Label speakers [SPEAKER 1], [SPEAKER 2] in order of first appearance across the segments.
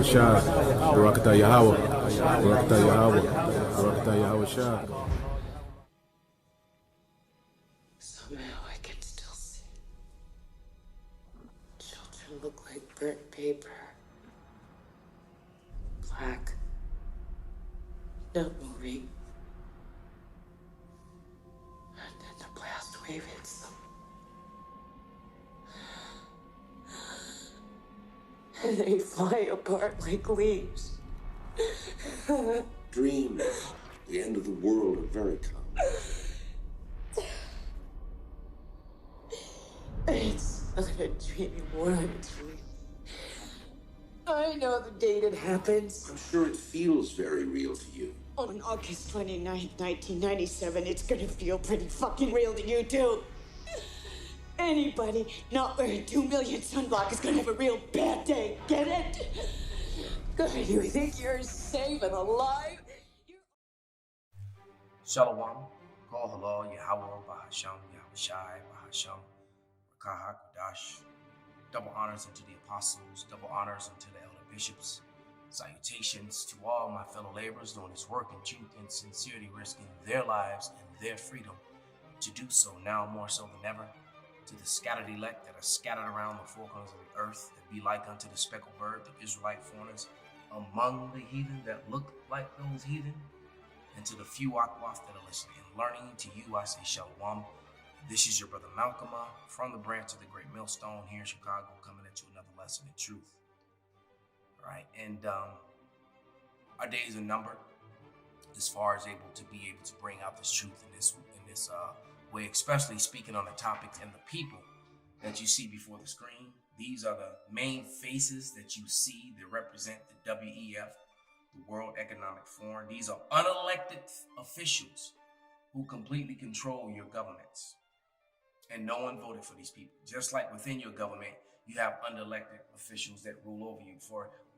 [SPEAKER 1] Shah, Barakatah Yahweh, Barakatah Yahweh, Barakatah Yahweh Shah.
[SPEAKER 2] Somehow I can still see. Children look like burnt paper. Black. Not moving. And then the blast wave hits them. And they fly apart like leaves.
[SPEAKER 3] Dreams. The end of the world are very common.
[SPEAKER 2] It's not a dream anymore, it's real. I know the date it happens.
[SPEAKER 3] I'm sure it feels very real to you.
[SPEAKER 2] On August 29th, 1997, it's gonna feel pretty fucking real to you, too. Anybody not wearing 2 million sunblock is gonna have a real bad day, get it? Good, you think you're safe and alive?
[SPEAKER 4] Shalom, Kol Halal, Yahweh, Bahasham, Yahushai, Bahasham, Rakaha, Kodash. Double honors unto the apostles, double honors unto the elder bishops. Salutations to all my fellow laborers doing this work in truth and sincerity, risking their lives and their freedom to do so now more so than ever. To the scattered elect that are scattered around the four corners of the earth, that be like unto the speckled bird, the Israelite foreigners among the heathen that look like those heathen. And to the few Akwaf that are listening and learning, to you I say Shalom. This is your brother Malcolm from the branch of the Great Millstone here in Chicago, coming at you another lesson in truth. All right, and our days are numbered as far as able to bring out this truth in this way, especially speaking on the topics and the people that you see before the screen. These are the main faces that you see that represent the WEF, the World Economic Forum. These are unelected officials who completely control your governments. And no one voted for these people. Just like within your government, you have unelected officials that rule over you.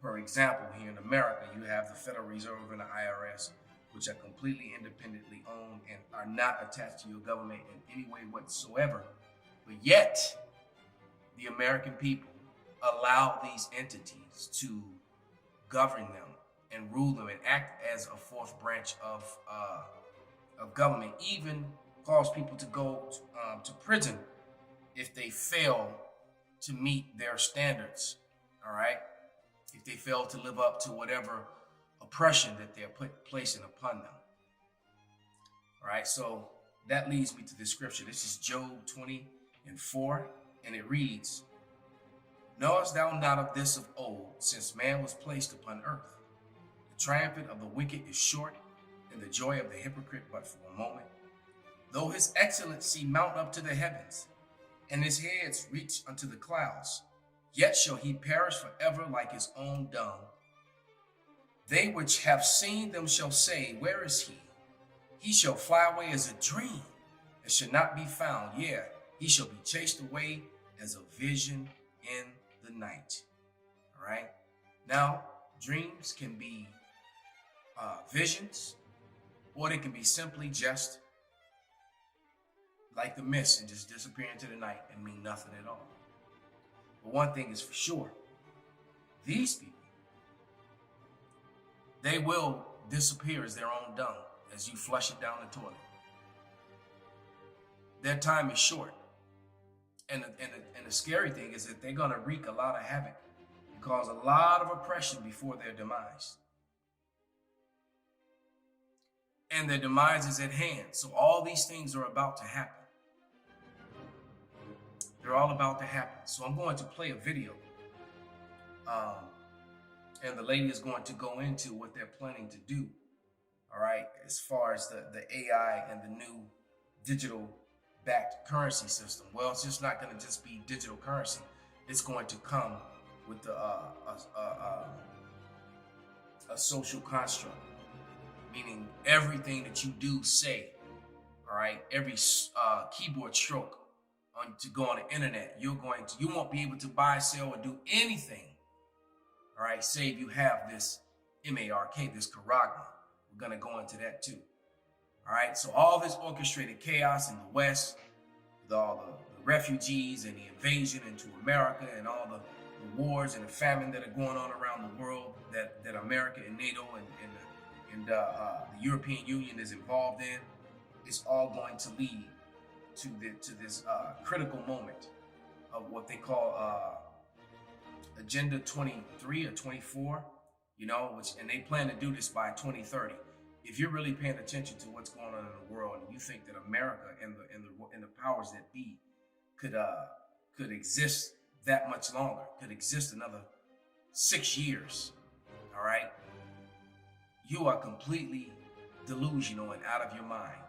[SPEAKER 4] For example, here in America, you have the Federal Reserve and the IRS, which are completely independently owned and are not attached to your government in any way whatsoever. But yet, the American people allow these entities to govern them and rule them and act as a fourth branch of government, even cause people to go to prison if they fail to meet their standards, all right? If they fail to live up to whatever oppression that they're placing upon them, all right? So that leads me to this scripture. This is Job 20:4, and it reads, "Knowest thou not of this of old, since man was placed upon earth? The triumph of the wicked is short, and the joy of the hypocrite but for a moment. Though his excellency mount up to the heavens, and his heads reach unto the clouds, yet shall he perish forever like his own dung. They which have seen them shall say, Where is he? He shall fly away as a dream, and shall not be found. Yea, he shall be chased away as a vision in the night." All right. Now, dreams can be visions, or they can be simply just like the mist and just disappear into the night and mean nothing at all. But one thing is for sure, these people, they will disappear as their own dung as you flush it down the toilet. Their time is short. And the scary thing is that they're going to wreak a lot of havoc and cause a lot of oppression before their demise. And their demise is at hand. So all these things are about to happen. They're all about to happen. So I'm going to play a video. And the lady is going to go into what they're planning to do. All right. As far as the AI and the new digital backed currency system. Well, it's just not going to just be digital currency. It's going to come with a social construct, meaning everything that you do say, all right, every keyboard stroke to go on the internet, you won't be able to buy, sell, or do anything, all right, save you have this MARK, this charagma. We're going to go into that too. All right, so all this orchestrated chaos in the West, with all the refugees and the invasion into America and all the wars and the famine that are going on around the world that America and NATO and the European Union is involved in, is all going to lead to this critical moment of what they call Agenda 23 or 24, you know, and they plan to do this by 2030. If you're really paying attention to what's going on in the world, and you think that America and the powers that be could exist that much longer, could exist another 6 years, all right, you are completely delusional and out of your mind.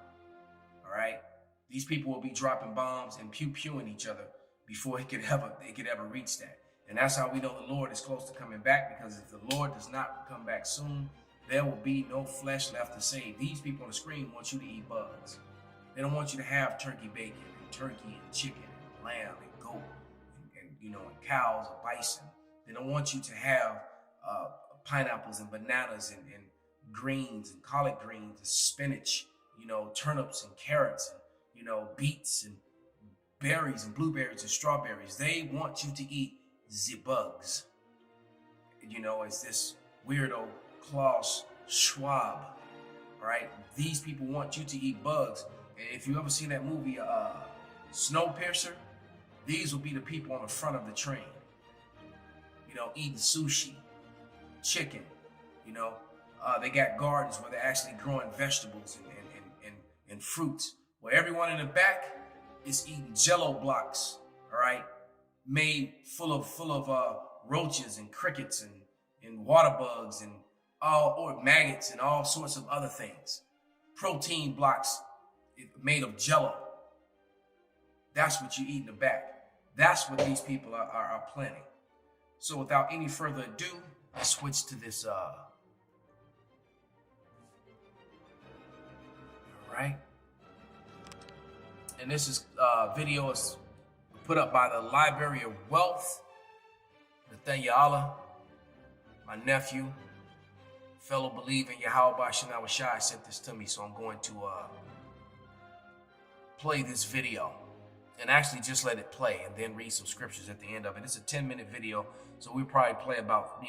[SPEAKER 4] All right, these people will be dropping bombs and pew-pewing each other before it could ever reach that. And that's how we know the Lord is close to coming back, because if the Lord does not come back soon, there will be no flesh left to save. These people on the screen want you to eat bugs. They don't want you to have turkey bacon and turkey and chicken and lamb and goat and cows or bison. They don't want you to have pineapples and bananas and greens and collard greens and spinach, turnips and carrots and, beets and berries and blueberries and strawberries. They want you to eat the bugs. It's this weirdo Klaus Schwab, right? These people want you to eat bugs. And if you ever seen that movie, Snowpiercer, these will be the people on the front of the train, eating sushi, chicken, they got gardens where they're actually growing vegetables and fruits. Where everyone in the back is eating Jell-O blocks, all right, made full of roaches and crickets and water bugs and or maggots and all sorts of other things. Protein blocks made of Jell-O. That's what you eat in the back. That's what these people are planning. So without any further ado, let's switch to this. All right. And this is video is put up by the Library of Wealth. Nathaniel Allah, my nephew, fellow believer in Yahweh Bashem Shai, sent this to me, so I'm going to play this video and actually just let it play and then read some scriptures at the end of it. It's a 10-minute video, so we'll probably play about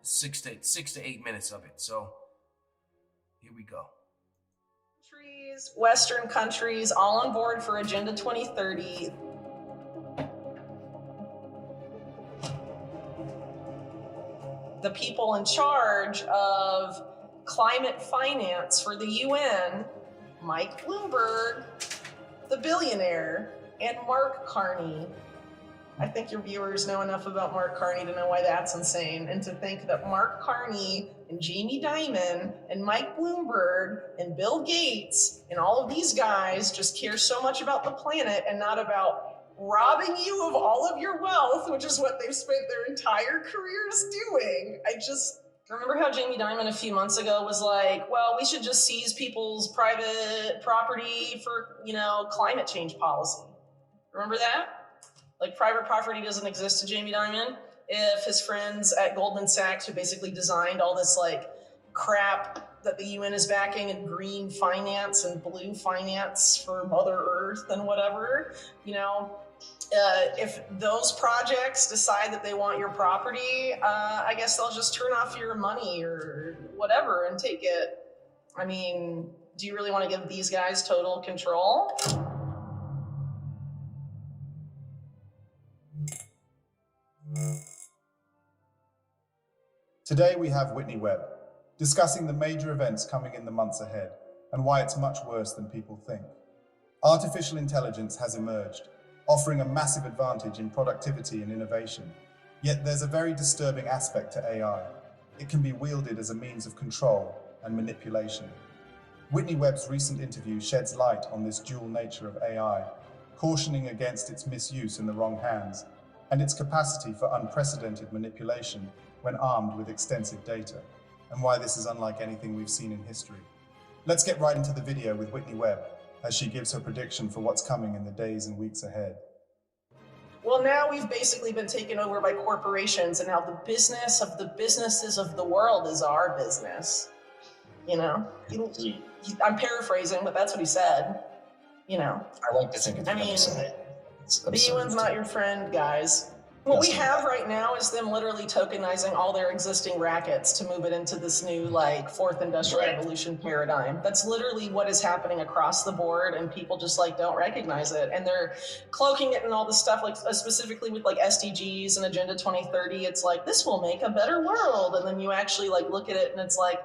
[SPEAKER 4] 6 to 8 minutes of it. So here we go.
[SPEAKER 5] Western countries all on board for Agenda 2030. The people in charge of climate finance for the UN, Mike Bloomberg, the billionaire, and Mark Carney. I think your viewers know enough about Mark Carney to know why that's insane, and to think that Mark Carney and Jamie Dimon and Mike Bloomberg and Bill Gates and all of these guys just care so much about the planet and not about robbing you of all of your wealth, which is what they've spent their entire careers doing. I just remember how Jamie Dimon a few months ago was like, well, we should just seize people's private property for, climate change policy. Remember that? Like, private property doesn't exist to Jamie Dimon. If his friends at Goldman Sachs, who basically designed all this crap that the UN is backing, and green finance and blue finance for Mother Earth and whatever, if those projects decide that they want your property, I guess they'll just turn off your money or whatever and take it. I mean, do you really want to give these guys total control?
[SPEAKER 6] Today we have Whitney Webb, discussing the major events coming in the months ahead and why it's much worse than people think. Artificial intelligence has emerged, offering a massive advantage in productivity and innovation. Yet there's a very disturbing aspect to AI. It can be wielded as a means of control and manipulation. Whitney Webb's recent interview sheds light on this dual nature of AI, cautioning against its misuse in the wrong hands and its capacity for unprecedented manipulation when armed with extensive data, and why this is unlike anything we've seen in history. Let's get right into the video with Whitney Webb as she gives her prediction for what's coming in the days and weeks ahead.
[SPEAKER 5] Well, now we've basically been taken over by corporations, and now the business of the businesses of the world is our business. I'm paraphrasing, but that's what he said.
[SPEAKER 7] I like to think it's
[SPEAKER 5] the UN's not your friend, guys. What we have right now is them literally tokenizing all their existing rackets to move it into this new, like, fourth industrial revolution paradigm. That's literally what is happening across the board, and people just, like, don't recognize it. And they're cloaking it in all this stuff, like, specifically with, like, SDGs and Agenda 2030. It's like, this will make a better world. And then you actually, like, look at it and it's like,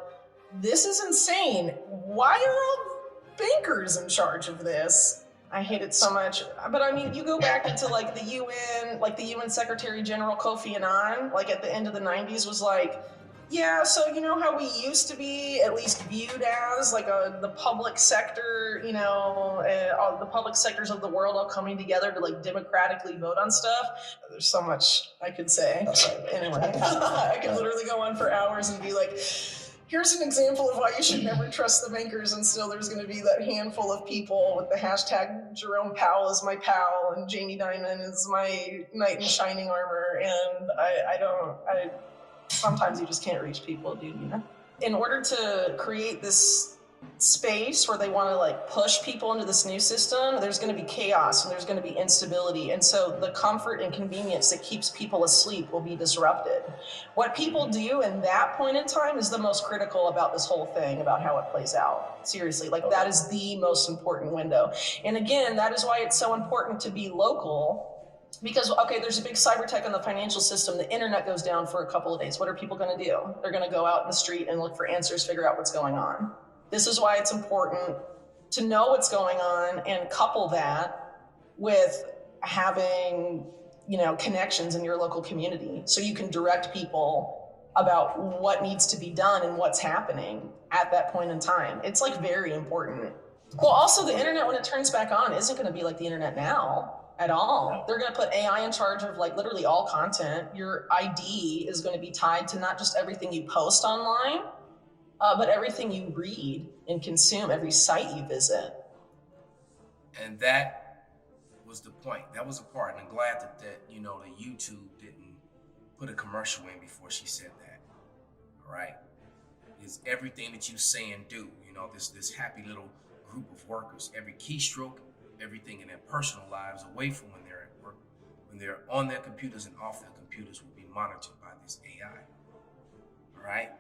[SPEAKER 5] this is insane. Why are all bankers in charge of this? I hate it so much. But I mean, you go back into like the UN, like the UN Secretary General Kofi Annan, like at the end of the 90s was like, yeah, so you know how we used to be at least viewed as like the public sector, you know, all the public sectors of the world all coming together to like democratically vote on stuff. There's so much I could say. Anyway, I could literally go on for hours and be like, here's an example of why you should never trust the bankers, and still there's going to be that handful of people with the hashtag Jerome Powell is my pal and Jamie Dimon is my knight in shining armor, and I sometimes you just can't reach people, dude, you know? In order to create this space where they want to like push people into this new system, there's going to be chaos and there's going to be instability, and so the comfort and convenience that keeps people asleep will be disrupted. What people do in that point in time is the most critical about this whole thing, about how it plays out. Seriously, like that is the most important window. And again, that is why it's so important to be local. Because, okay, there's a big cyber tech in the financial system. The internet goes down for a couple of days. What are people going to do? They're going to go out in the street and look for answers, figure out what's going on. This is why it's important to know what's going on and couple that with having, you know, connections in your local community so you can direct people about what needs to be done and what's happening at that point in time. It's like very important. Well, also the internet, when it turns back on, isn't going to be like the internet now at all. They're going to put AI in charge of like literally all content. Your ID is going to be tied to not just everything you post online, but everything you read and consume, every site you visit.
[SPEAKER 4] And that was the point. That was the part. And I'm glad that you know, the YouTube didn't put a commercial in before she said that. All right? Is everything that you say and do, you know, this happy little group of workers, every keystroke, everything in their personal lives away from when they're at work, when they're on their computers and off their computers will be monitored by this AI. All right?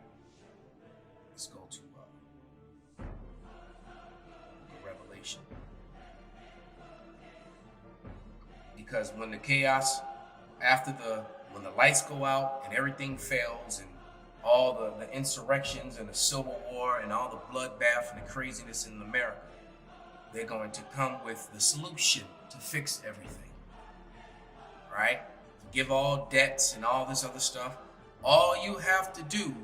[SPEAKER 4] Let's go to Revelation. Because when the chaos, when the lights go out and everything fails and all the insurrections and the civil war and all the bloodbath and the craziness in America, they're going to come with the solution to fix everything. Right? Forgive all debts and all this other stuff. All you have to do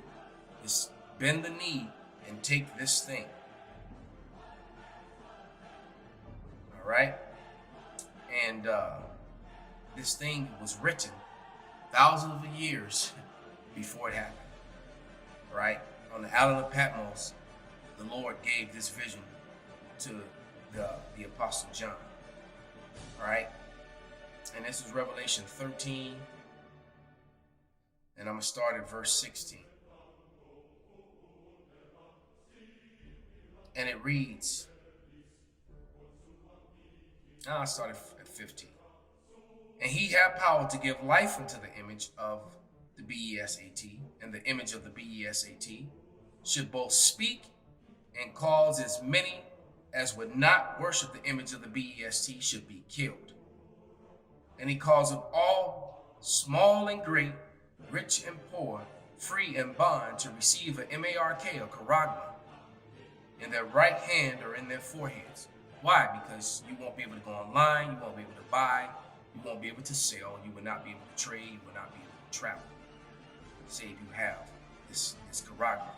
[SPEAKER 4] is bend the knee and take this thing. All right? And this thing was written thousands of years before it happened. Right? On the island of Patmos, the Lord gave this vision to the Apostle John. All right? And this is Revelation 13. And I'm going to start at verse 16. And it reads, I'll start at 15. And he had power to give life unto the image of the BESAT, and the image of the BESAT should both speak and cause as many as would not worship the image of the BEST should be killed. And he caused all, small and great, rich and poor, free and bond, to receive a MARK, or charagma, in their right hand or in their foreheads. Why? Because you won't be able to go online, you won't be able to buy, you won't be able to sell, you will not be able to trade, you will not be able to travel. Say if you have this charagma.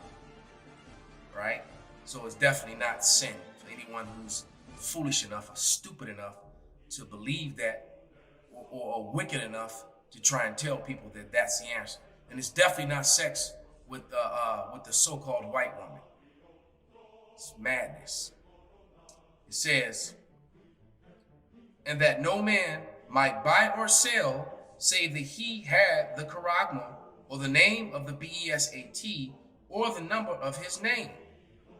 [SPEAKER 4] Right? So it's definitely not sin for anyone who's foolish enough or stupid enough to believe that, or wicked enough to try and tell people that that's the answer. And it's definitely not sex with the so-called white woman. It's madness. It says, and that no man might buy or sell save that he had the charagma, or the name of the BESAT, or the number of his name.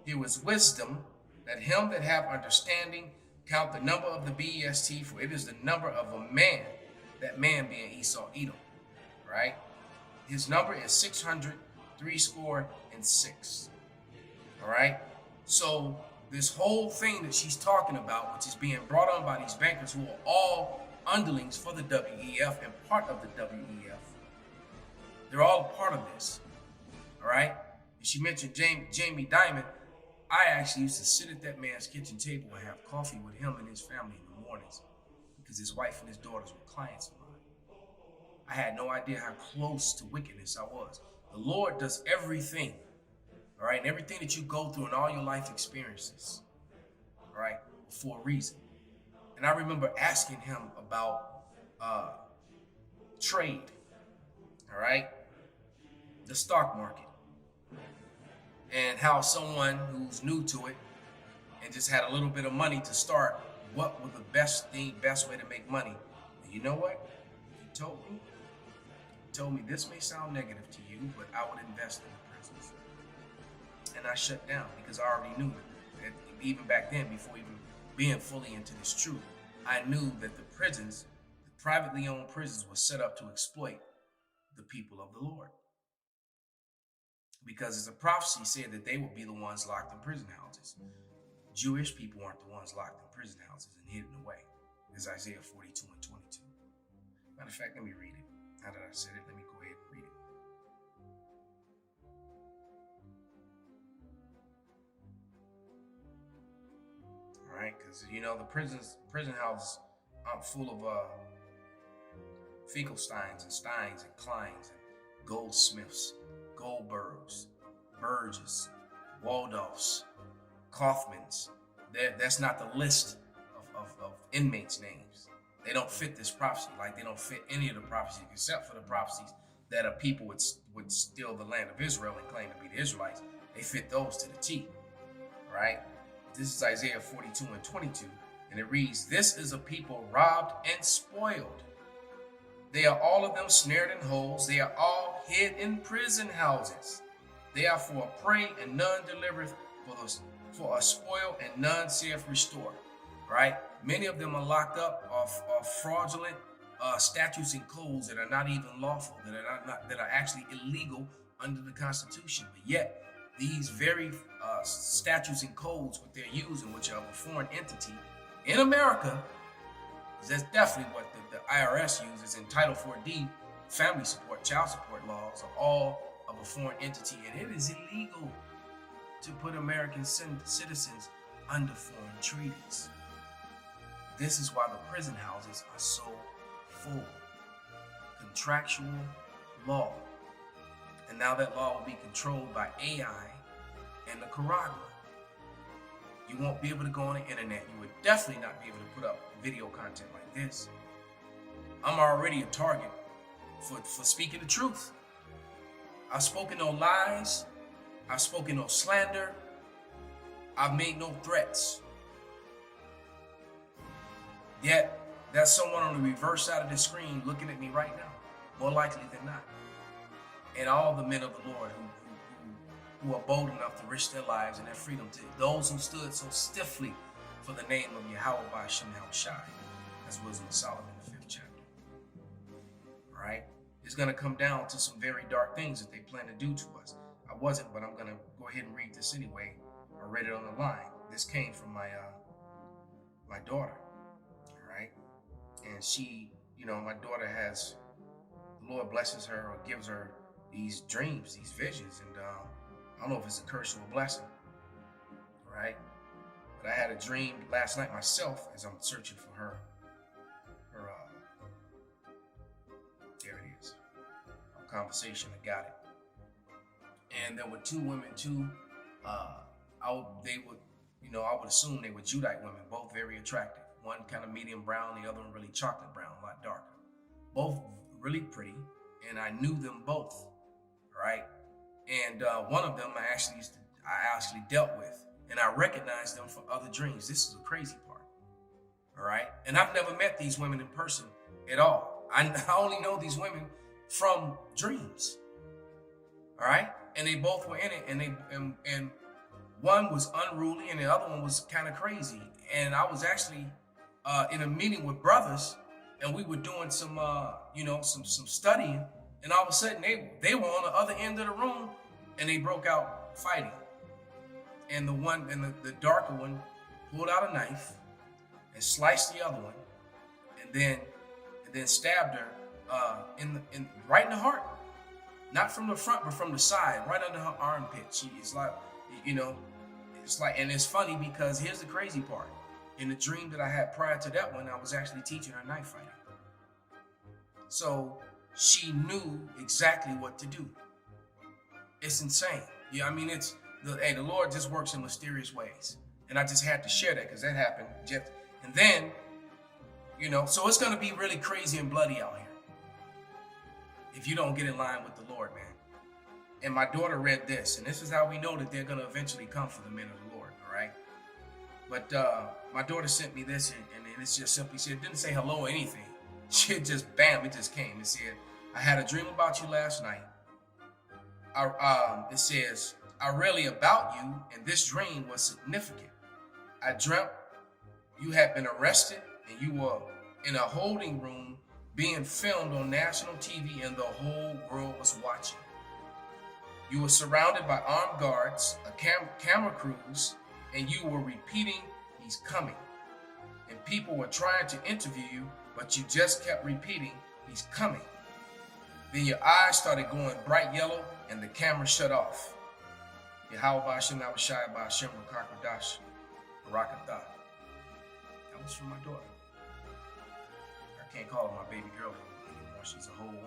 [SPEAKER 4] Here was wisdom, that him that have understanding count the number of the BEST, for it is the number of a man, that man being Esau Edom, right? His number is 600, 6. All right. So this whole thing that she's talking about, which is being brought on by these bankers who are all underlings for the WEF and part of the WEF, they're all a part of this. All right. And she mentioned Jamie Dimon. I actually used to sit at that man's kitchen table and have coffee with him and his family in the mornings because his wife and his daughters were clients of mine. I had no idea how close to wickedness I was. The Lord does everything, all right, and everything that you go through and all your life experiences, all right, for a reason. And I remember asking him about trade, all right, the stock market, and how someone who's new to it and just had a little bit of money to start, what was the best way to make money? And you know what? He told me this may sound negative to you, but I would invest in the prisons. And I shut down because I already knew that even back then, before even being fully into this truth, I knew that the prisons, the privately owned prisons, were set up to exploit the people of the Lord. Because as a prophecy said that they would be the ones locked in prison houses. Jewish people weren't the ones locked in prison houses and hidden away. It's Isaiah 42 and 22. Matter of fact, let me read it. Now that I said it, let me go ahead and read it. All right, because you know the prison houses are full of Finkelsteins and Steins and Kleins and Goldsmiths, Goldbergs, Burges, Waldorfs, Kaufmans. That's not the list of inmates' names. They don't fit this prophecy, like they don't fit any of the prophecies except for the prophecies that a people would steal the land of Israel and claim to be the Israelites. They fit those to the T, right? This is Isaiah 42 and 22, and it reads, "This is a people robbed and spoiled. They are all of them snared in holes. They are all hid in prison houses. They are for a prey and none delivereth, for a spoil and none saith restore." Right? Many of them are locked up of fraudulent statutes and codes that are not even lawful, that are actually illegal under the Constitution. But yet, these very statutes and codes, what they're using, which are of a foreign entity in America, because that's definitely what the IRS uses in Title 4D, family support, child support laws are all of a foreign entity, and it is illegal to put American citizens under foreign treaties. This is why the prison houses are so full. Contractual law. And now that law will be controlled by AI and the Nicaragua. You won't be able to go on the internet. You would definitely not be able to put up video content like this. I'm already a target for speaking the truth. I've spoken no lies. I've spoken no slander. I've made no threats. Yet, there's someone on the reverse side of the screen looking at me right now, more likely than not. And all the men of the Lord who are bold enough to risk their lives and their freedom, to those who stood so stiffly for the name of Yahweh Ba'Shem Yahushai, as Wisdom of Solomon, the 5th chapter. All right? It's going to come down to some very dark things that they plan to do to us. I wasn't, but I'm going to go ahead and read this anyway. I read it on the line. This came from my daughter. And she, my daughter has, the Lord blesses her or gives her these dreams, these visions. And I don't know if it's a curse or a blessing, right? But I had a dream last night myself as I'm searching for her there it is, our conversation, I got it. And there were two women too. I would assume they were Judite women, both very attractive. One kind of medium brown, the other one really chocolate brown, a lot darker. Both really pretty, and I knew them both, right? And one of them I actually dealt with, and I recognized them from other dreams. This is the crazy part, all right? And I've never met these women in person at all. I only know these women from dreams, all right? And they both were in it, and one was unruly, and the other one was kind of crazy. And I was actually in a meeting with brothers and we were doing some, some studying, and all of a sudden they were on the other end of the room, and they broke out fighting. And the darker one pulled out a knife and sliced the other one, and then stabbed her right in the heart, not from the front but from the side, right under her armpit. And it's funny because here's the crazy part. In the dream that I had prior to that one, I was actually teaching her knife fighting. So she knew exactly what to do. It's insane. Yeah, I mean, the Lord just works in mysterious ways. And I just had to share that because that happened. And then, so it's going to be really crazy and bloody out here if you don't get in line with the Lord, man. And my daughter read this, and this is how we know that they're going to eventually come for the men of the Lord, all right? But my daughter sent me this, and it just simply said, it didn't say hello or anything. She just, bam, it just came. It said, I had a dream about you last night. It says, I really about you, and this dream was significant. I dreamt you had been arrested, and you were in a holding room being filmed on national TV, and the whole world was watching. You were surrounded by armed guards, a camera crews, and you were repeating, he's coming. And people were trying to interview you, but you just kept repeating, he's coming. Then your eyes started going bright yellow, and the camera shut off. Yahweh Ba'ashem Nabashai Ba'ashem Rakakwadash Barakatah. That was from my daughter. I can't call her my baby girl anymore. She's a whole woman.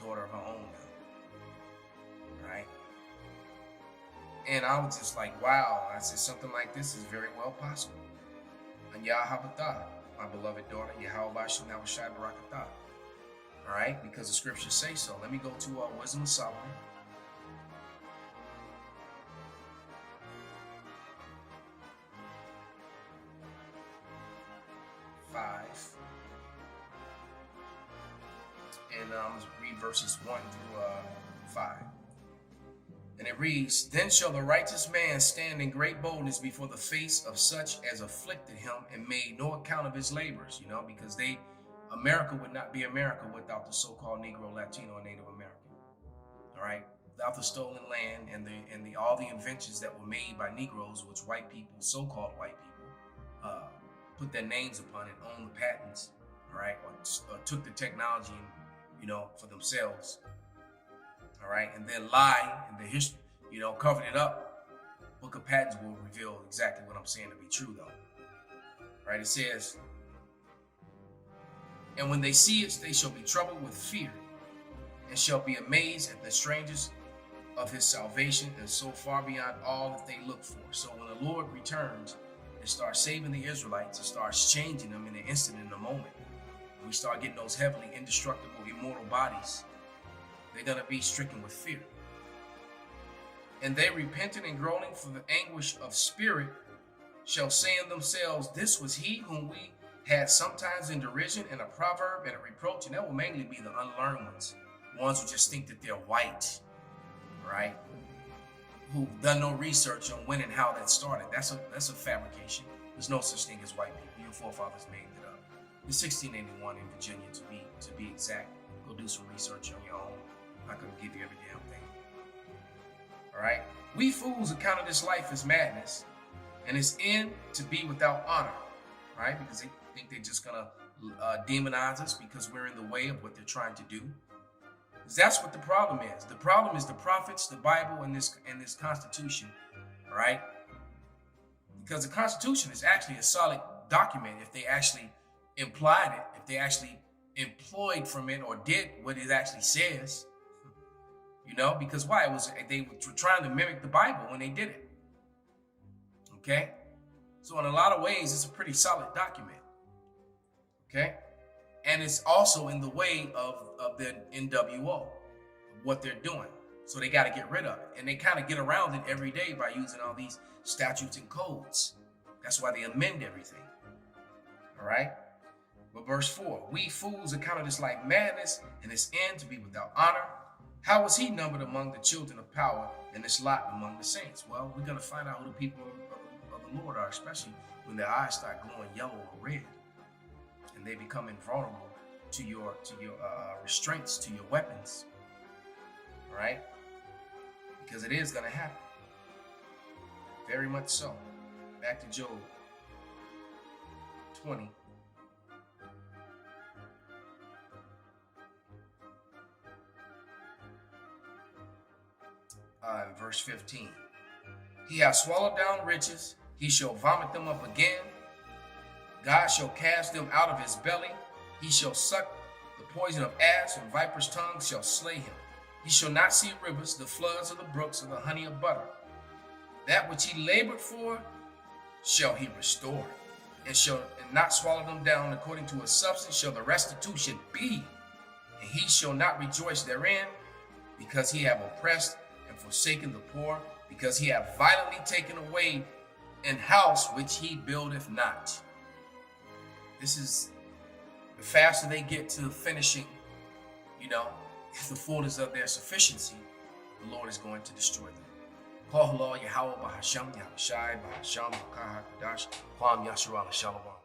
[SPEAKER 4] Daughter of her own now. Right? And I was just like, wow. I said, something like this is very well possible. And Yahabatah, my beloved daughter, Yahweh Ba'ashem Nabashai Barakatah. All right? Because the scriptures say so. Let me go to Wisdom of Solomon. 5. And let's read verses 1 through 5. And it reads, Then shall the righteous man stand in great boldness before the face of such as afflicted him and made no account of his labors, because America would not be America without the so-called Negro, Latino, and Native American. All right? Without the stolen land and all the inventions that were made by Negroes, which white people, so-called white people, put their names upon it, owned the patents, all right, or took the technology, for themselves, all right, and then lie in the history, covered it up. Book of Patents will reveal exactly what I'm saying to be true, though. All right, it says, and when they see it, they shall be troubled with fear, and shall be amazed at the strangers of his salvation, and so far beyond all that they look for. So when the Lord returns and starts saving the Israelites and starts changing them in an instant, in a moment, and we start getting those heavenly, indestructible, immortal bodies, they're going to be stricken with fear. And they repenting and groaning for the anguish of spirit shall say in themselves, this was he whom we had sometimes in derision and a proverb and a reproach. And that will mainly be the unlearned ones, the ones who just think that they're white, right? Who've done no research on when and how that started. That's a fabrication. There's no such thing as white people. Your forefathers made it up. In 1681 in Virginia, to be exact. Go do some research on your own. I'm not going to give you every damn thing. All right? We fools account of this life as madness, and its end to be without honor, right? Because they think they're just going to demonize us because we're in the way of what they're trying to do. That's what the problem is. The problem is the prophets, the Bible, and this Constitution, all right? Because the Constitution is actually a solid document if they actually implied it, if they actually employed from it or did what it actually says, because why? They were trying to mimic the Bible when they did it, okay? So in a lot of ways, it's a pretty solid document, okay? And it's also in the way of the NWO, what they're doing. So they got to get rid of it. And they kind of get around it every day by using all these statutes and codes. That's why they amend everything. All right? But verse 4, we fools account of this like madness and its end to be without honor. How was he numbered among the children of power and this lot among the saints? Well, we're going to find out who the people of the Lord are, especially when their eyes start glowing yellow or red. and they become invulnerable to your restraints, to your weapons. All right? Because it is going to happen. Very much so. Back to Job 20. Verse 15. He hath swallowed down riches, he shall vomit them up again. God shall cast them out of his belly. He shall suck the poison of asps, and viper's tongues shall slay him. He shall not see rivers, the floods of the brooks, or the honey of butter. That which he labored for shall he restore, and not swallow them down. According to his substance shall the restitution be, and he shall not rejoice therein, because he have oppressed and forsaken the poor, because he hath violently taken away an house which he buildeth not. This is the faster they get to finishing, the fullness of their sufficiency, the Lord is going to destroy them. Call Halal Yahweh Bahasham Yahushai Bahasham Makaha Kudash Kwam Yashua Shalom.